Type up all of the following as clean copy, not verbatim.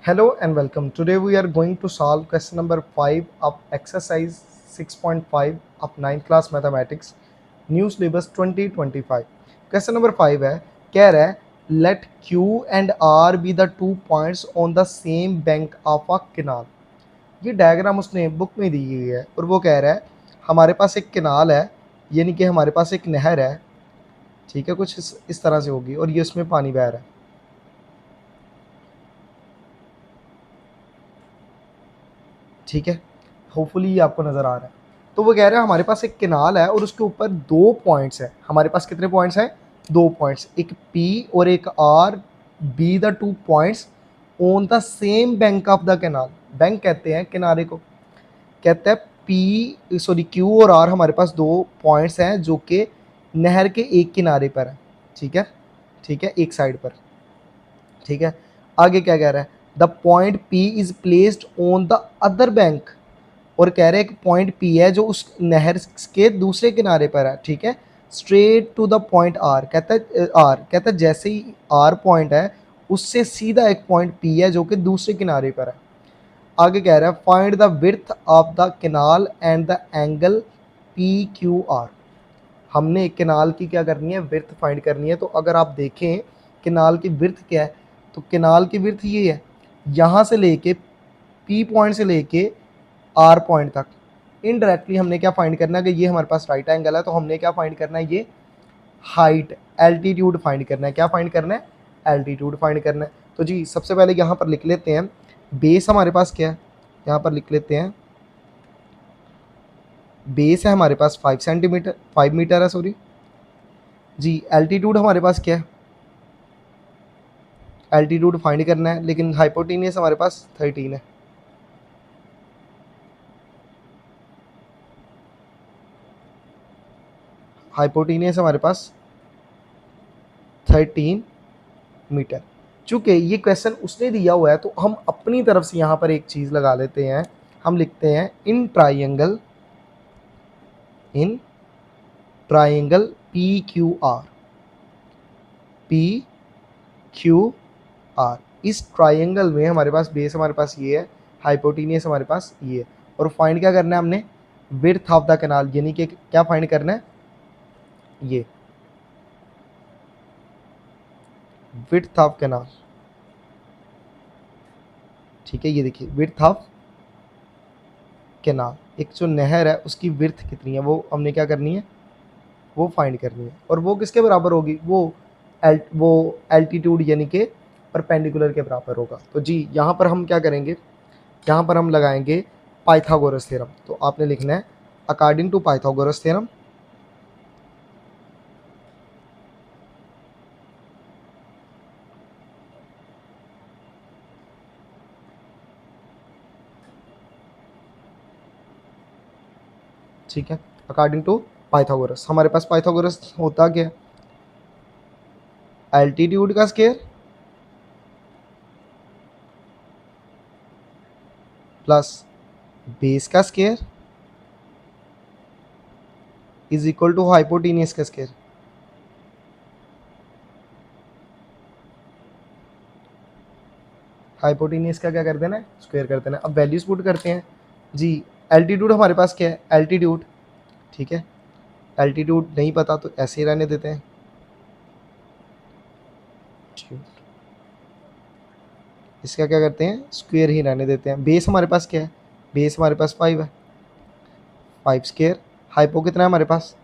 Hello and welcome. Today we are going to solve question number 5 of exercise 6.5 of 9th class mathematics new syllabus 2025. Question number 5 है, कह रहा है let Q and R be the 2 points on the same bank of a canal. ये diagram उसने book में दी हुई है और वो कह रहा है हमारे पास एक कैनाल है, यानी कि हमारे पास एक नहर है, ठीक है, कुछ इस तरह से होगी और ये उसमें पानी बह रहा है, ठीक है। होपफुली ये आपको नज़र आ रहा है। तो वो कह रहे हैं हमारे पास एक कैनाल है और उसके ऊपर 2 पॉइंट्स हैं। हमारे पास कितने पॉइंट्स हैं? 2 पॉइंट्स, एक P और एक R, be the 2 points on the same bank of the canal. Bank कहते हैं किनारे को, कहते हैं Q और R हमारे पास 2 पॉइंट्स हैं जो कि नहर के एक किनारे पर है, ठीक है, ठीक है, एक साइड पर, ठीक है। आगे क्या कह रहा है? The point P is placed on the other bank, और कह रहे हैं एक पॉइंट P है जो उस नहर के दूसरे किनारे पर है, ठीक है। Straight to the point R, कहता है जैसे ही R पॉइंट है उससे सीधा एक पॉइंट P है जो कि दूसरे किनारे पर है। आगे कह रहा है find the width of the canal and the angle PQR। हमने एक कैनाल की क्या करनी है? विड्थ फाइंड करनी है। तो अगर आप देखें कैनाल की विड्थ क्या है, तो कैनाल की विड्थ ये है, यहाँ से लेके P पॉइंट से लेके R पॉइंट तक। इनडायरेक्टली हमने क्या फाइंड करना है कि ये हमारे पास राइट एंगल है, तो हमने क्या फाइंड करना है? ये हाइट, एल्टीट्यूड फाइंड करना है। क्या फाइंड करना है? एल्टीट्यूड फाइंड करना है। तो जी सबसे पहले यहाँ पर लिख लेते हैं बेस हमारे पास क्या है, यहाँ पर लिख लेते हैं बेस है हमारे पास 5 मीटर है, सॉरी जी। एल्टीट्यूड हमारे पास क्या है? एल्टीट्यूड फाइंड करना है, लेकिन हाइपोटेनियस हमारे पास 13 है। हाइपोटेनियस हमारे पास 13 मीटर। चूंकि ये क्वेश्चन उसने दिया हुआ है तो हम अपनी तरफ से यहाँ पर एक चीज़ लगा लेते हैं। हम लिखते हैं in triangle P Q are. इस ट्राइंगल में हमारे पास बेस हमारे पास ये है, हाइपोटेनियस हमारे पास ये है, और फाइंड क्या करना है हमने? विड्थ ऑफ द कैनाल, यानी कि क्या फाइंड करना है? ये विड्थ ऑफ कैनाल, ठीक है। ये देखिए विड्थ ऑफ कैनाल, एक जो नहर है उसकी विड्थ कितनी है वो हमने क्या करनी है? वो फाइंड करनी है। और वो किसके बराबर होगी? वो एल्टीट्यूड यानी कि परपेंडिकुलर के बराबर होगा। तो जी यहाँ पर हम क्या करेंगे? यहाँ पर हम लगाएंगे पाइथागोरस थ्योरम। तो आपने लिखना है अकॉर्डिंग टू पाइथागोरस थ्योरम, ठीक है। अकॉर्डिंग टू पाइथागोरस हमारे पास पाइथागोरस होता क्या है? एल्टीट्यूड का स्क्वायर प्लस बेस का square is equal to hypotenuse का स्क्वायर। हाइपोटेनियस का क्या कर देना है? स्क्वायर कर देना है। अब वैल्यूज पुट करते हैं जी। एल्टीट्यूड हमारे पास क्या है? एल्टीट्यूड, ठीक है। एल्टीट्यूड नहीं पता तो ऐसे ही रहने देते हैं, इसका क्या करते हैं? स्क्वायर ही रहने देते हैं। बेस हमारे पास क्या है? बेस हमारे पास 5 है, 5 स्क्वायर। हाइपो कितना है हमारे पास?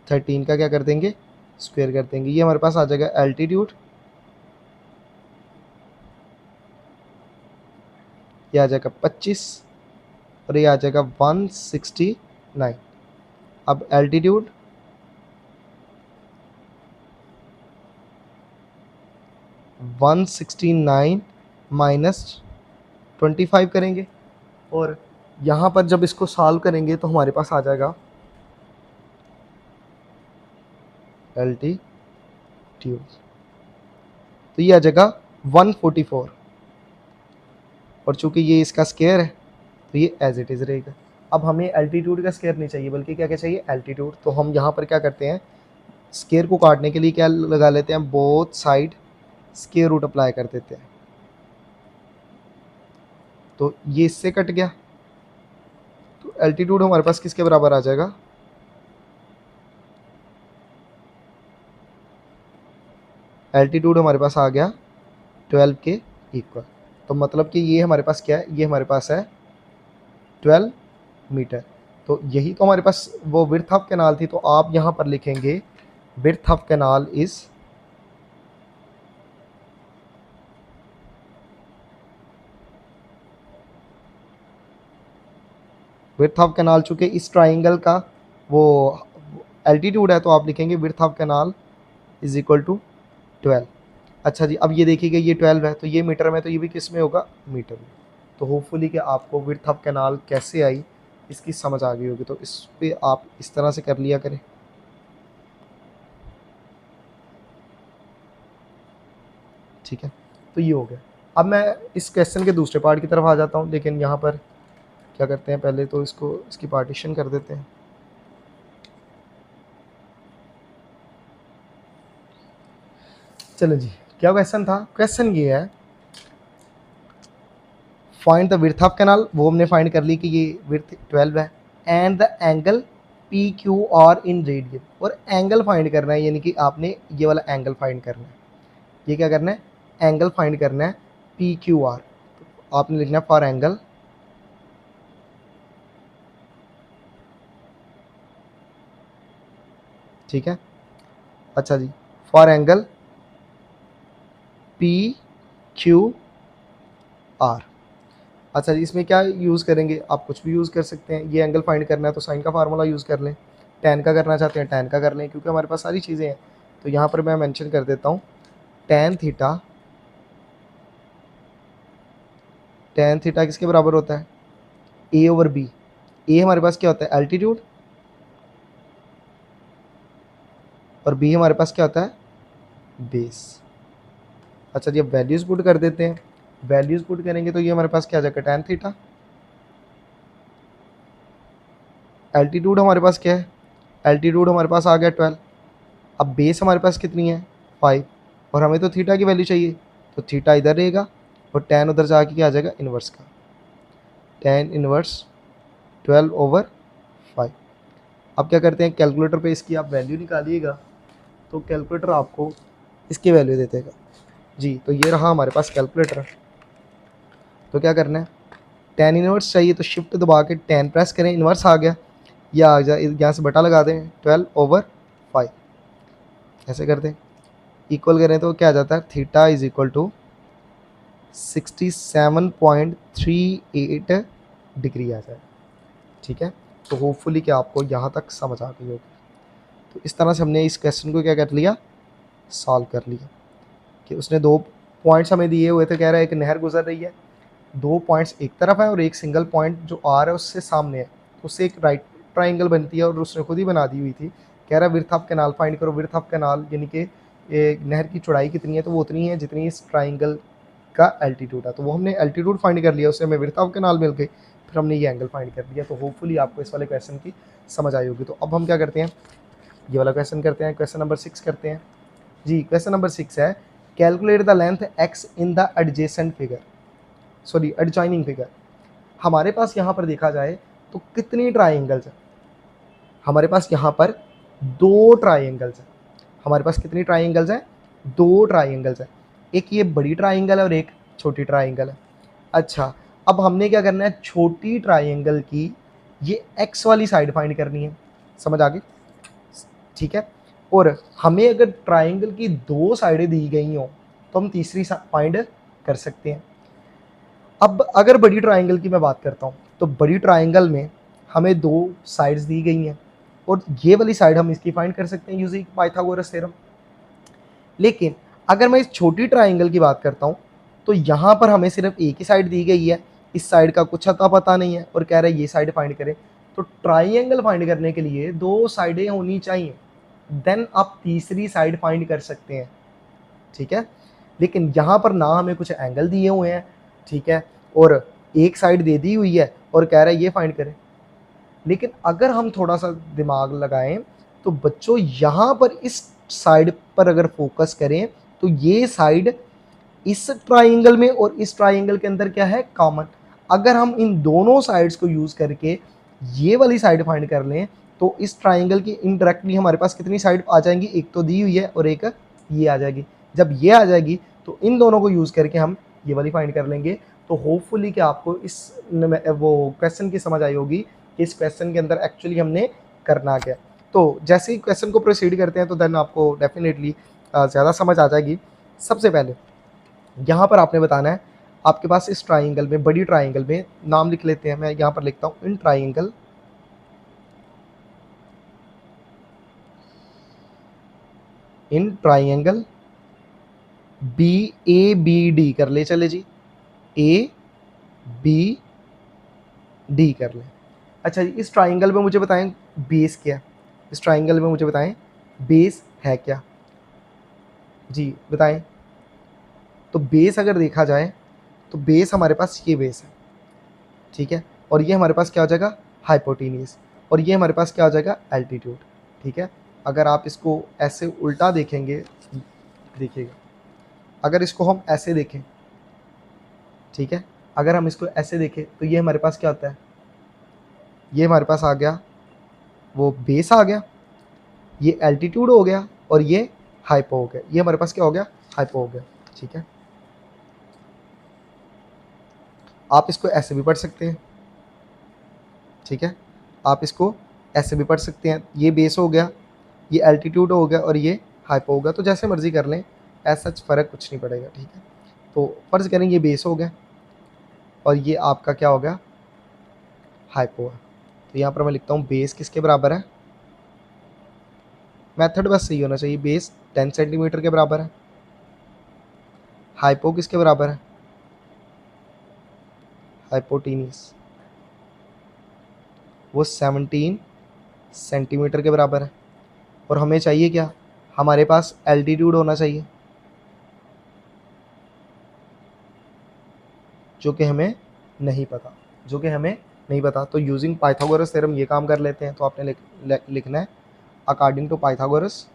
13 का क्या कर देंगे? स्क्वायर कर देंगे। ये हमारे पास आ जाएगा एल्टीट्यूड, ये आ जाएगा 25 और ये आ जाएगा 169। अब एल्टीट्यूड -169 -25 करेंगे, और यहाँ पर जब इसको सॉल्व करेंगे तो हमारे पास आ जाएगा एल्टीट्यूड, तो ये आ जाएगा 144, और चूंकि ये इसका स्क्वायर है तो ये एज इट इज़ रहेगा। अब हमें एल्टीट्यूड का स्क्वायर नहीं चाहिए, बल्कि क्या क्या चाहिए? एल्टीट्यूड। तो हम यहाँ पर क्या करते हैं? स्क्वायर को काटने के लिए क्या लगा लेते हैं? Both side square root apply कर देते हैं। तो ये इससे कट गया, तो एल्टीट्यूड हमारे पास किसके बराबर आ जाएगा, एल्टीट्यूड हमारे पास आ गया 12 के इक्वल। तो मतलब कि ये हमारे पास क्या है, ये हमारे पास है 12 मीटर। तो यही तो हमारे पास वो विड्थ ऑफ कैनाल थी। तो आप यहाँ पर लिखेंगे width of canal is width of canal, चूंकि इस ट्राइंगल का वो एल्टीट्यूड है, तो आप लिखेंगे width of canal is equal to 12। अच्छा जी, अब ये देखिएगा ये 12 है, तो ये मीटर में, तो ये भी किस में होगा, मीटर में। तो होपफुली कि आपको विड्थ ऑफ कैनाल कैसे आई इसकी समझ आ गई होगी। तो इस पे आप इस तरह से कर लिया करें। ठीक है, तो ये हो गया। अब मैं इस क्वेश्चन के दूसरे पार्ट की तरफ आ जाता हूँ, लेकिन यहाँ पर क्या करते हैं, पहले तो इसकी पार्टीशन कर देते हैं। चलो जी, क्या क्वेश्चन था, क्वेश्चन ये है find the width of canal, वो हमने फाइंड कर ली कि ये विड्थ 12 है, and the angle P Q R in radian, और एंगल फाइंड करना है, यानी कि आपने ये वाला एंगल फाइंड करना है। ये क्या करना है, एंगल फाइंड करना है पी क्यू आर। तो आपने लिखना है फॉर एंगल ठीक है। अच्छा जी, for angle P Q R. अच्छा जी, इसमें क्या यूज़ करेंगे, आप कुछ भी यूज़ कर सकते हैं। ये एंगल फाइंड करना है तो साइन का फार्मूला यूज़ कर लें, टेन का करना चाहते हैं टेन का कर लें, क्योंकि हमारे पास सारी चीज़ें हैं। तो यहाँ पर मैं मेंशन कर देता हूँ टेन थीटा। टेन थीटा किसके बराबर होता है, ए ओवर बी। ए हमारे पास क्या होता है, एल्टीट्यूड, और बी हमारे पास क्या होता है, बेस। अच्छा जी, अब वैल्यूज़ पुट कर देते हैं। वैल्यूज़ पुट करेंगे तो ये हमारे पास क्या आ जाएगा, टेन थीटा। एल्टीट्यूड हमारे पास क्या है, एल्टीट्यूड हमारे पास आ गया 12। अब बेस हमारे पास कितनी है, 5, और हमें तो थीटा की वैल्यू चाहिए, तो थीटा इधर रहेगा और टेन उधर जाके क्या आ जाएगा, इन्वर्स का, टेन इन्वर्स 12/5। अब क्या करते हैं, कैलकुलेटर पे इसकी आप वैल्यू निकालिएगा, तो कैलकुलेटर आपको इसकी वैल्यू दे देगा जी। तो ये रहा हमारे पास कैलकुलेटर। तो क्या करना है, टेन इन्वर्स चाहिए तो शिफ्ट दबा के टेन प्रेस करें, इन्वर्स आ गया, या यहाँ से बटा लगा दें 12/5, ऐसे कर दें, इक्वल करें तो क्या आ जाता है, theta is equal to 67.38 degree आ जाए। ठीक है, तो होपफुली कि आपको यहाँ तक समझ आ गई होगी। तो इस तरह से हमने इस क्वेश्चन को क्या कर लिया, सॉल्व कर लिया। कि उसने दो पॉइंट्स हमें दिए हुए थे, कह रहा है एक नहर गुजर रही है, दो पॉइंट्स एक तरफ है और एक सिंगल पॉइंट जो आर है उससे सामने है, उससे एक राइट ट्राइंगल बनती है, और उसने खुद ही बना दी हुई थी। कह रहा है विड्थ ऑफ कैनाल फाइंड करो। विड्थ ऑफ कैनाल यानी कि नहर की चौड़ाई कितनी है, तो वो उतनी है जितनी इस ट्राइंगल का एल्टीट्यूड है। तो वो हमने एल्टीट्यूड फाइंड कर लिया, उससे हमें विड्थ ऑफ कैनाल मिल गई, फिर हमने ये एंगल फाइंड कर लिया। तो होपफुली आपको इस वाले क्वेश्चन की समझ आई होगी। तो अब हम क्या करते हैं, ये वाला क्वेश्चन करते हैं, क्वेश्चन नंबर 6 करते हैं जी। क्वेश्चन नंबर 6 है calculate the length x in the adjacent figure, sorry adjoining figure. हमारे पास यहाँ पर देखा जाए तो कितनी ट्राइंगल्स हैं, हमारे पास यहाँ पर दो ट्राइंगल्स हैं। हमारे पास कितनी ट्राइंगल्स हैं, दो ट्राइंगल्स हैं। एक ये बड़ी ट्राइंगल है और एक छोटी ट्राइंगल है। अच्छा, अब हमने क्या करना है, छोटी ट्राइंगल की ये एक्स वाली साइड फाइंड करनी है, समझ आ गई, ठीक है। और हमें अगर ट्राइंगल की दो साइडें दी गई हों तो हम तीसरी फाइंड कर सकते हैं। अब अगर बड़ी ट्राइंगल की मैं बात करता हूँ, तो बड़ी ट्राइंगल में हमें दो साइड्स दी गई हैं, और ये वाली साइड हम इसकी फाइंड कर सकते हैं यूजिंग पाइथागोरस थ्योरम। लेकिन अगर मैं इस छोटी ट्राइंगल की बात करता हूँ, तो यहाँ पर हमें सिर्फ एक ही साइड दी गई है, इस साइड का कुछ अता पता नहीं है, और कह रहा है ये साइड फाइंड करें। तो ट्राइंगल फाइंड करने के लिए दो साइडें होनी चाहिए, देन आप तीसरी साइड फाइंड कर सकते हैं, ठीक है। लेकिन यहाँ पर ना हमें कुछ एंगल दिए हुए हैं, ठीक है, और एक साइड दे दी हुई है और कह रहा है ये फाइंड करें। लेकिन अगर हम थोड़ा सा दिमाग लगाएं तो बच्चों यहाँ पर इस साइड पर अगर फोकस करें तो ये साइड इस ट्राइंगल में और इस ट्राइंगल के अंदर क्या है, कॉमन। अगर हम इन दोनों साइड्स को यूज़ करके ये वाली साइड फाइंड कर लें तो इस ट्राइंगल की इनडायरेक्टली हमारे पास कितनी साइड आ जाएंगी, एक तो दी हुई है और एक ये आ जाएगी। जब ये आ जाएगी तो इन दोनों को यूज़ करके हम ये वाली फाइंड कर लेंगे। तो होपफुली कि आपको इस वो क्वेश्चन की समझ आई होगी कि इस क्वेश्चन के अंदर एक्चुअली हमने करना क्या। तो जैसे ही क्वेश्चन को प्रोसीड करते हैं तो देन आपको डेफिनेटली ज़्यादा समझ आ जाएगी। सबसे पहले यहाँ पर आपने बताना है, आपके पास इस ट्राइंगल में, बड़ी ट्राइंगल में नाम लिख लेते हैं, मैं यहाँ पर लिखता हूँ in triangle B A B D कर ले, चले जी ए बी डी कर ले। अच्छा जी, इस ट्राइंगल में मुझे बताएं बेस क्या है, इस ट्राइंगल में मुझे बताएं बेस है क्या जी, बताएं। तो बेस अगर देखा जाए तो बेस हमारे पास ये बेस है, ठीक है, और ये हमारे पास क्या हो जाएगा हाइपोटेनियस, और ये हमारे पास क्या हो जाएगा एल्टीट्यूड, ठीक है। अगर आप इसको ऐसे उल्टा देखेंगे, देखिएगा, अगर इसको हम ऐसे देखें, ठीक है, अगर हम इसको ऐसे देखें तो ये हमारे पास क्या होता है, ये हमारे पास आ गया वो बेस आ गया, ये एल्टीट्यूड हो गया और ये हाइपो हो गया, ये हमारे पास क्या हो गया हाइपो हो गया, ठीक है। आप इसको ऐसे भी पढ़ सकते हैं, ठीक है, आप इसको ऐसे भी पढ़ सकते हैं, ये बेस हो गया, ये एल्टीट्यूड हो गया और ये हाइपो हो गया, तो जैसे मर्जी कर लें, ऐसा फ़र्क कुछ नहीं पड़ेगा, ठीक है। तो फर्ज करें ये बेस हो गया और ये आपका क्या हो गया हाइपो है, तो यहाँ पर मैं लिखता हूँ बेस किसके बराबर है, मेथड बस सही होना चाहिए, बेस 10 सेंटीमीटर के बराबर है, हाइपो किसके बराबर है हाइपोटेनियस, वो 17 सेंटीमीटर के बराबर है, और हमें चाहिए क्या, हमारे पास एल्टीट्यूड होना चाहिए जो कि हमें नहीं पता, जो कि हमें नहीं पता। तो यूजिंग पाइथागोरस थ्योरम ये काम कर लेते हैं। तो आपने लिखना है अकॉर्डिंग टू पाइथागोरस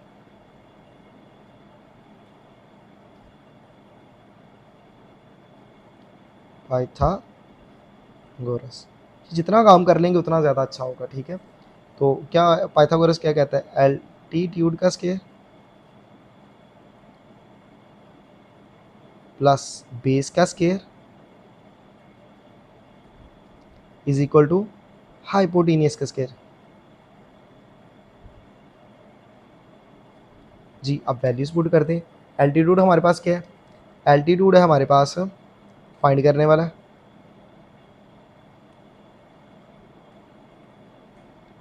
जितना काम कर लेंगे उतना ज़्यादा अच्छा होगा, ठीक है। तो क्या पाइथागोरस क्या कहता है, एल्टीट्यूड का स्क्वायर प्लस बेस का square is equal to hypotenuse का स्क्वायर। जी, अब वैल्यूज पुट कर दें। एल्टीट्यूड हमारे पास क्या है, एल्टीट्यूड है हमारे पास फाइंड करने वाला,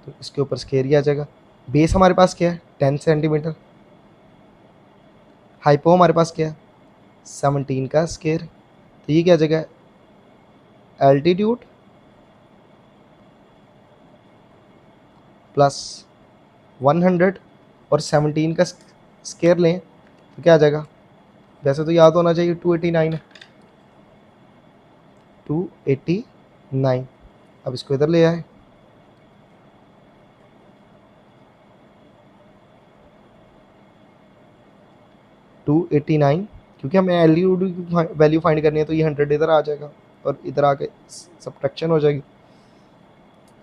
तो इसके ऊपर स्क्वायर ही आ जाएगा। बेस हमारे पास क्या है 10 सेंटीमीटर, हाइपो हमारे पास क्या है 17 का स्क्वायर, तो ये क्या आ जाएगा एल्टीट्यूड प्लस 100 और 17 का स्क्वायर लें तो क्या आ जाएगा, वैसे तो याद होना चाहिए 289 है, 289। अब इसको इधर ले आए, क्योंकि हमें एल्टीट्यूड की वैल्यू फाइंड करनी है, तो ये 100 इधर आ जाएगा और इधर आके सब्ट्रैक्शन हो जाएगी।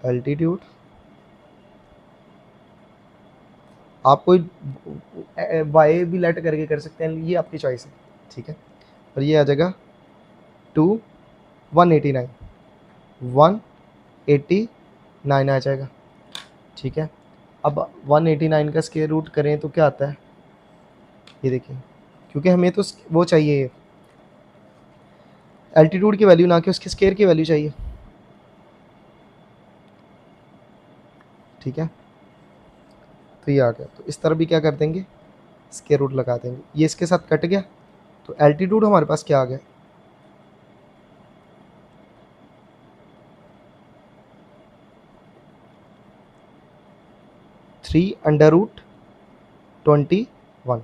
एल्टीट्यूड आप कोई वाई भी लेट करके कर सकते हैं, ये आपकी चॉइस है, ठीक है। और ये आ जाएगा 189 189 आ जाएगा, ठीक है। अब 189 का स्क्वायर रूट करें तो क्या आता है, ये देखिए, क्योंकि हमें तो वो चाहिए एल्टीट्यूड की वैल्यू, ना कि उसके स्क्वायर की वैल्यू चाहिए, ठीक है। तो ये आ गया, तो इस तरह भी क्या कर देंगे स्क्वायर रूट लगा देंगे, ये इसके साथ कट गया, तो एल्टीट्यूड हमारे पास क्या आ गया 3√21,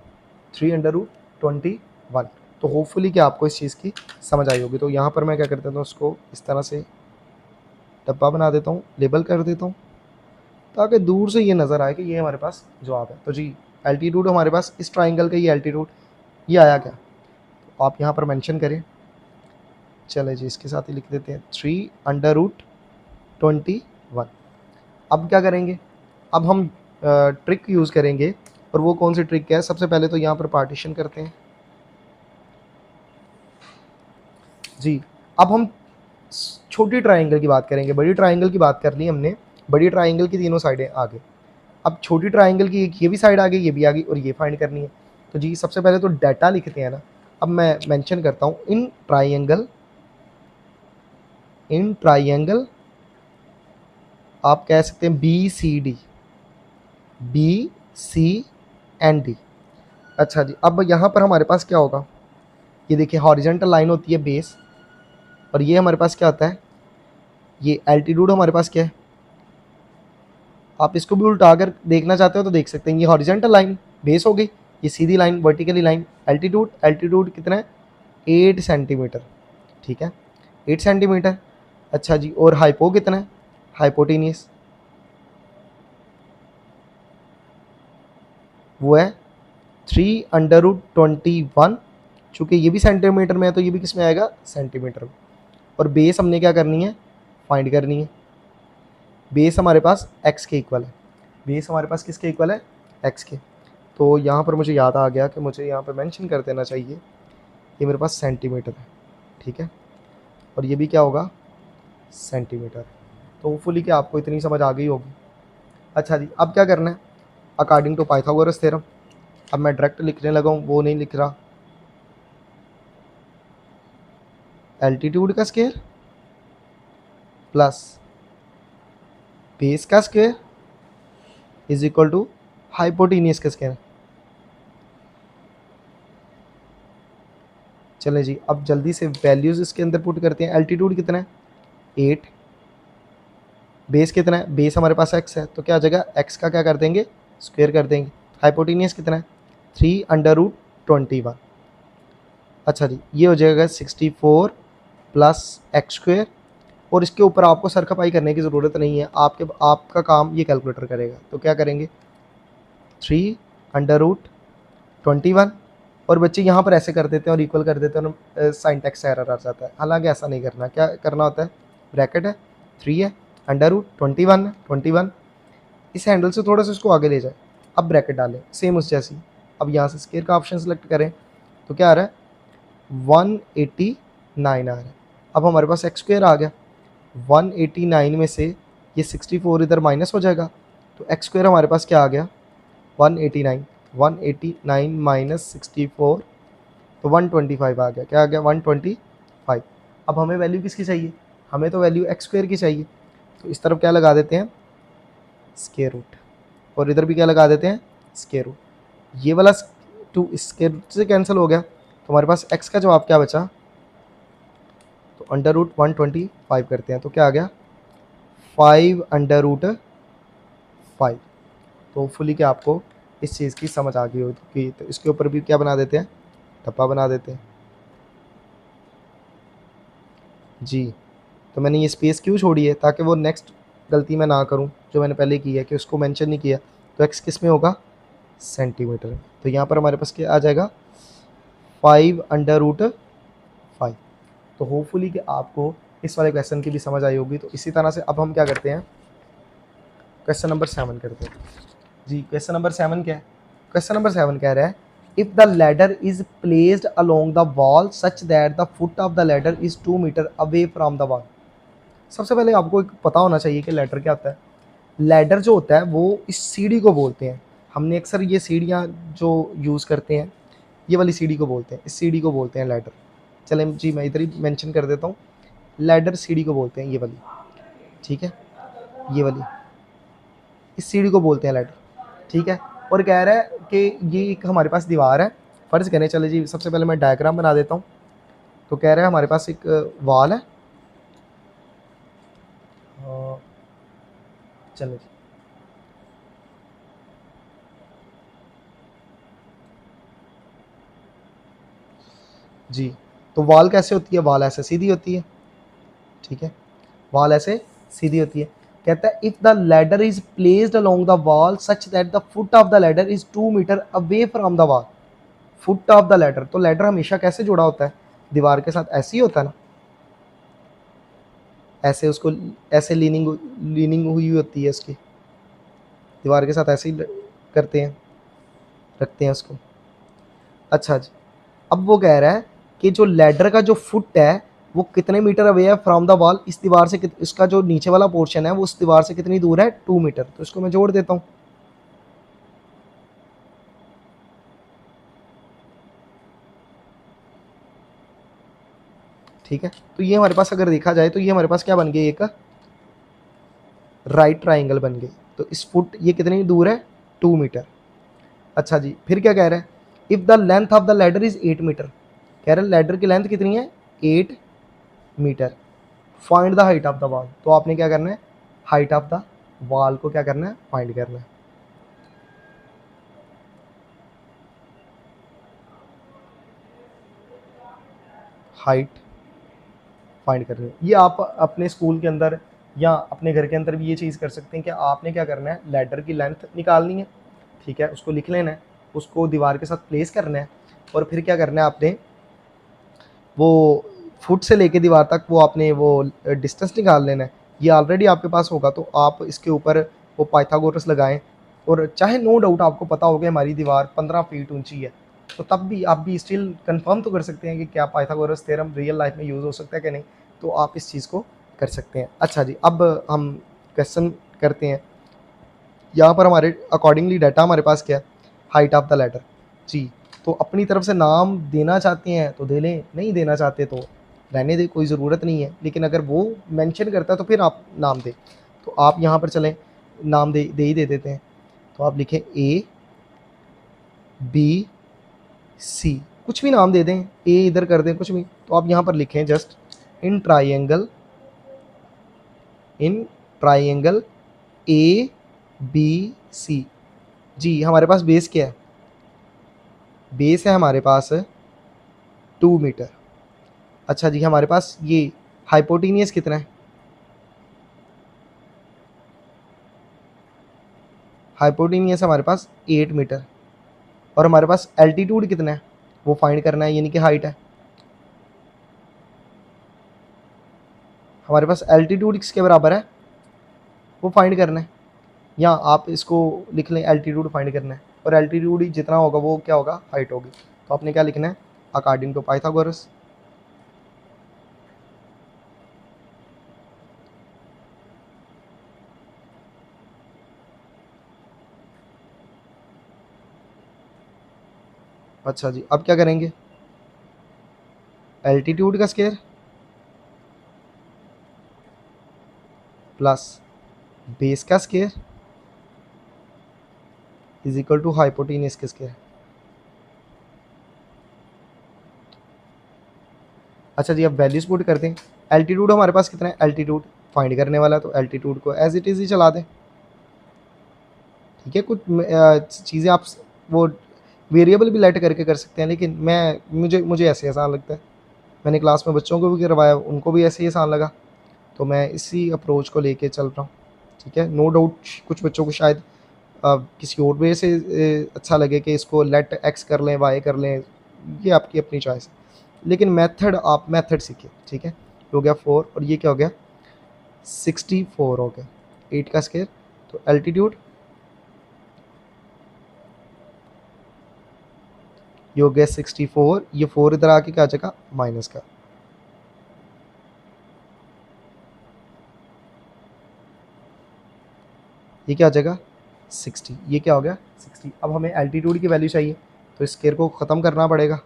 3√21। तो होपफुली कि आपको इस चीज़ की समझ आई होगी। तो यहाँ पर मैं क्या कर देता हूँ, उसको इस तरह से डब्बा बना देता हूँ, लेबल कर देता हूँ, ताकि दूर से ये नज़र आए कि ये हमारे पास जवाब है। तो जी एल्टीट्यूड हमारे पास इस ट्राइंगल का ये एल्टीट्यूड ये आया क्या, तो आप यहाँ पर मेंशन करें चले जी, इसके साथ ही लिख देते हैं 3√21। अब क्या करेंगे, अब हम ट्रिक यूज़ करेंगे। और वो कौन सी ट्रिक है, सबसे पहले तो यहाँ पर पार्टीशन करते हैं जी। अब हम छोटी ट्राइंगल की बात करेंगे, बड़ी ट्राइंगल की बात कर ली हमने, बड़ी ट्राइंगल की तीनों साइडें आ गई। अब छोटी ट्राइंगल की ये भी साइड आ गई, ये भी आ गई, और ये फाइंड करनी है। तो जी सबसे पहले तो डाटा लिखते हैं ना। अब मैं मेंशन करता हूँ इन ट्राइंगल आप कह सकते हैं BCD। अच्छा जी, अब यहाँ पर हमारे पास क्या होगा, ये देखिए हॉरिजेंटल लाइन होती है बेस, और ये हमारे पास क्या होता है, ये एल्टीट्यूड हमारे पास क्या है। आप इसको भी उल्टा अगर देखना चाहते हो तो देख सकते हैं, ये हॉरिजेंटल लाइन बेस हो गई, ये सीधी लाइन वर्टिकली लाइन एल्टीट्यूड कितना है 8 सेंटीमीटर, ठीक है 8 सेंटीमीटर। अच्छा जी, और हाइपो कितना है, हाइपोटेनियस वो है 3√21। चूँकि ये भी सेंटीमीटर में है तो ये भी किस में आएगा, सेंटीमीटर में। और बेस हमने क्या करनी है, फाइंड करनी है। बेस हमारे पास x के इक्वल है, बेस हमारे पास किसके इक्वल है, x के। तो यहाँ पर मुझे याद आ गया कि मुझे यहाँ पर मेंशन कर देना चाहिए, ये मेरे पास सेंटीमीटर है, ठीक है, और ये भी क्या होगा, सेंटीमीटर। तो होपफुली कि आपको इतनी समझ आ गई होगी। अच्छा जी, अब क्या करना है, अकॉर्डिंग टू पाइथागोरस थ्योरम। अब मैं डायरेक्ट लिखने लगा हूँ, वो नहीं लिख रहा, एल्टीट्यूड का स्क्वायर प्लस बेस का square is equal to hypotenuse का स्क्वायर। चले जी, अब जल्दी से वैल्यूज़ इसके अंदर पुट करते हैं। एल्टीट्यूड कितना है 8, बेस कितना है, बेस हमारे पास x है, तो क्या आ जाएगा, x का क्या कर देंगे, स्क्वायर कर देंगे। हाइपोटेनियस कितना है 3√21। अच्छा जी, ये हो जाएगा 64 प्लस एक्स स्क्वायर। और इसके ऊपर आपको सरखपाई करने की ज़रूरत नहीं है, आपका काम ये कैलकुलेटर करेगा। तो क्या करेंगे 3√21, और बच्चे यहाँ पर ऐसे कर देते हैं और इक्वल कर देते हैं और साइन टैक्स एरर आ जाता है। हालांकि ऐसा नहीं करना, क्या करना होता है, ब्रैकेट है 3 है √21 इस हैंडल से थोड़ा सा इसको आगे ले जाए, अब ब्रैकेट डालें सेम उस जैसी। अब यहाँ से स्क्वायर का ऑप्शन सेलेक्ट करें तो क्या आ रहा है 189 आ रहा है। अब हमारे पास एक्स स्क्वायर आ गया, 189 में से ये 64 इधर माइनस हो जाएगा, तो एक्स स्क्वायर हमारे पास क्या आ गया 189 माइनस 64, तो 125 आ गया। क्या आ गया 125। अब हमें वैल्यू किसकी चाहिए, हमें तो वैल्यू एक्स स्क्वायर की चाहिए, तो इस तरफ क्या लगा देते हैं स्क्वायर रूट, और इधर भी क्या लगा देते हैं स्क्वायर रूट। ये वाला 2 स्क्वायर रूट से कैंसिल हो गया, तो हमारे पास x का जवाब क्या बचा, तो √125 करते हैं, तो क्या आ गया 5√5। तो फुली क्या आपको इस चीज़ की समझ आ गई होगी। तो इसके ऊपर भी क्या बना देते हैं, टप्पा बना देते हैं जी। तो मैंने ये स्पेस क्यों छोड़ी है, ताकि वो नेक्स्ट गलती मैं ना करूं जो मैंने पहले की है कि उसको मेंशन नहीं किया। तो x किस में होगा, सेंटीमीटर में। तो यहाँ पर हमारे पास क्या आ जाएगा 5√5। तो होपफुली कि आपको इस वाले क्वेश्चन की भी समझ आई होगी। तो इसी तरह से अब हम क्या करते हैं, क्वेश्चन नंबर 7 करते हैं जी। क्वेश्चन नंबर 7 क्या है, क्वेश्चन नंबर 7 कह रहा है if the ladder is placed along the wall such that the foot of the ladder is 2 metre away from the wall. सबसे पहले आपको एक पता होना चाहिए कि लैडर क्या होता है। लैडर जो होता है वो इस सीढ़ी को बोलते हैं, हमने अक्सर ये सीढ़ियाँ जो यूज़ करते हैं ये वाली सीढ़ी को बोलते हैं, इस सीढ़ी को बोलते हैं लैडर। चलें जी, मैं इधर ही मेंशन कर देता हूँ, लैडर सीढ़ी को बोलते हैं ये वाली, ठीक है, ये वाली इस सीढ़ी को बोलते हैं लैडर, ठीक है। और कह रहा है कि ये एक हमारे पास दीवार है, फ़र्ज़ करें, चले जी सबसे पहले मैं डायग्राम बना देता हूँ। तो कह रहा है हमारे पास एक वॉल है, चले जी। तो वॉल कैसे होती है, वॉल ऐसे सीधी होती है, ठीक है, वॉल ऐसे सीधी होती है। कहता है if the ladder is placed along the wall such that the foot of the ladder is 2 metre away from the wall. Foot of the ladder, तो लैडर हमेशा कैसे जुड़ा होता है, दीवार के साथ, ऐसे ही होता है ना। ऐसे उसको, ऐसे लीनिंग हुई होती है उसकी, दीवार के साथ ऐसे ही करते हैं, रखते हैं उसको। अच्छा जी, अब वो कह रहा है कि जो लैडर का जो फुट है वो कितने मीटर अवे है फ्रॉम द वॉल, इस दीवार से इसका जो नीचे वाला पोर्शन है वो उस दीवार से कितनी दूर है, 2 मीटर। तो इसको मैं जोड़ देता हूँ। ठीक है, तो ये हमारे पास अगर देखा जाए तो ये हमारे पास क्या बन गई, एक राइट ट्राइंगल बन गई। तो इस फुट ये कितनी दूर है, 2 मीटर। अच्छा जी, फिर क्या कह रहा है, if the length of the ladder is 8 metre, कह रहे हैं लैडर की लेंथ कितनी है, 8 metre. Find the height of the wall, तो आपने क्या करना है, हाइट ऑफ द वॉल को क्या करना है, फाइंड करना है। हाइट फाइंड करनी है, ये आप अपने स्कूल के अंदर या अपने घर के अंदर भी ये चीज़ कर सकते हैं कि आपने क्या करना है, लैडर की लेंथ निकालनी है, ठीक है, उसको लिख लेना है, उसको दीवार के साथ प्लेस करना है, और फिर क्या करना है आपने, वो फुट से लेके दीवार तक वो आपने वो डिस्टेंस निकाल लेना है। ये ऑलरेडी आपके पास होगा तो आप इसके ऊपर वो पाइथागोरस लगाएं, और चाहे नो डाउट आपको पता होगा हमारी दीवार 15 फीट ऊंची है, तो तब भी आप भी स्टिल कंफर्म तो कर सकते हैं कि क्या पाइथागोरस थ्योरम रियल लाइफ में यूज़ हो सकता है कि नहीं, तो आप इस चीज़ को कर सकते हैं। अच्छा जी, अब हम क्वेश्चन करते हैं। यहाँ पर हमारे अकॉर्डिंगली डाटा हमारे पास क्या है, हाइट ऑफ द लेटर जी। तो अपनी तरफ से नाम देना चाहते हैं तो दे लें, नहीं देना चाहते तो रहने दें, कोई ज़रूरत नहीं है, लेकिन अगर वो मेंशन करता है तो फिर आप नाम दें। तो आप यहाँ पर चलें, नाम दे देते हैं। तो आप लिखें A B C, कुछ भी नाम दे दें, ए इधर कर दें, कुछ भी। तो आप यहाँ पर लिखें जस्ट इन ट्राइंगल ABC जी। हमारे पास बेस क्या है, बेस है हमारे पास 2 मीटर। अच्छा जी, हमारे पास ये हाइपोटेनियस कितना है, हाइपोटेनियस हमारे पास 8 मीटर, और हमारे पास एल्टीट्यूड कितना है वो फाइंड करना है, यानी कि हाइट है। हमारे पास एल्टीट्यूड किसके बराबर है वो फाइंड करना है, या आप इसको लिख लें एल्टीट्यूड फाइंड करना है, और एल्टीट्यूड जितना होगा वो क्या होगा, हाइट होगी। तो आपने क्या लिखना है, अकॉर्डिंग टू पाइथागोरस। अच्छा जी, अब क्या करेंगे, एल्टीट्यूड का स्केयर प्लस बेस का square is equal to hypotenuse का स्केयर। अच्छा जी, अब वैल्यूज पुट करते हैं। एल्टीट्यूड हमारे पास कितना है, एल्टीट्यूड फाइंड करने वाला है तो एल्टीट्यूड को एज इट इज़ ही चला दें। ठीक है, कुछ चीज़ें आप वो वेरिएबल भी लेट करके कर सकते हैं, लेकिन मुझे मुझे ऐसे आसान लगता है। मैंने क्लास में बच्चों को भी करवाया, उनको भी ऐसे ही आसान लगा, तो मैं इसी अप्रोच को लेके चल रहा हूँ। ठीक है, नो डाउट कुछ बच्चों को शायद किसी और वे से अच्छा लगे कि इसको लेट एक्स कर लें, वाई कर लें, ये आपकी अपनी चॉइस है, लेकिन मेथड आप मेथड सीखिए। ठीक है, ये हो गया 4, और ये क्या हो गया, 64 हो गया, 8 का स्केयर। तो एल्टीट्यूड ये हो गया 64, ये 4 इधर आके क्या आ जाएगा, माइनस का। ये क्या आ जाएगा, 60, ये क्या हो गया 60। अब हमें एल्टीट्यूड की वैल्यू चाहिए, तो इस स्केयर को ख़त्म करना पड़ेगा।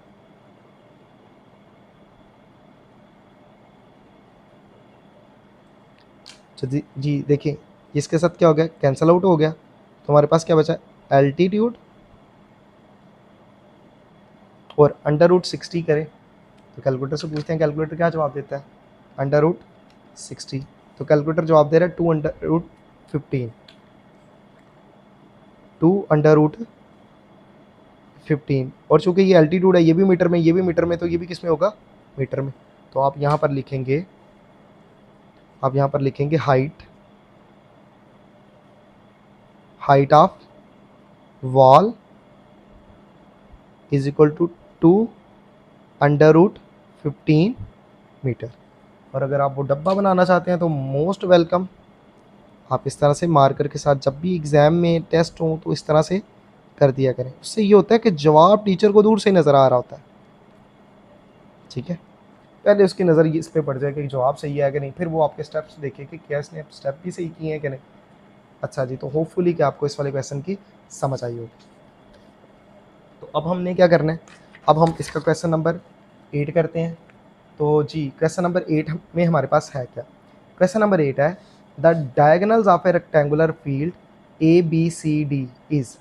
तो जी देखिए, इसके साथ क्या हो गया, कैंसल आउट हो गया, तो हमारे पास क्या बचा, एल्टीट्यूड और अंडर रूट 60 करें। तो कैलकुलेटर से पूछते हैं, कैलकुलेटर क्या जवाब देता है, अंडर रूट 60। तो कैलकुलेटर जवाब दे रहा है 2 अंडर रूट 15, 2 अंडर रूट 15। और चूंकि ये एल्टीट्यूड है, ये भी मीटर में, ये भी मीटर में, तो ये भी किस में होगा, मीटर में। तो आप यहाँ पर लिखेंगे, आप यहाँ पर लिखेंगे height, height of wall is equal to 2 under root 15 metre. और अगर आप वो डब्बा बनाना चाहते हैं तो मोस्ट वेलकम। आप इस तरह से मार्कर के साथ जब भी एग्ज़ाम में टेस्ट हो तो इस तरह से कर दिया करें। उससे ये होता है कि जवाब टीचर को दूर से ही नज़र आ रहा होता है। ठीक है, पहले उसकी नज़र इस पे पड़ जाए कि जवाब सही है कि नहीं, फिर वो आपके स्टेप्स देखे कि क्या इसने स्टेप भी सही किए हैं कि नहीं। अच्छा जी, तो होपफुली कि आपको इस वाले क्वेश्चन की समझ आई होगी। तो अब हमने क्या करना है, अब हम इसका क्वेश्चन नंबर 8 करते हैं। तो जी क्वेश्चन नंबर 8 में हमारे पास है क्या। क्वेश्चन नंबर 8 है the diagonals of a rectangular field A B C D is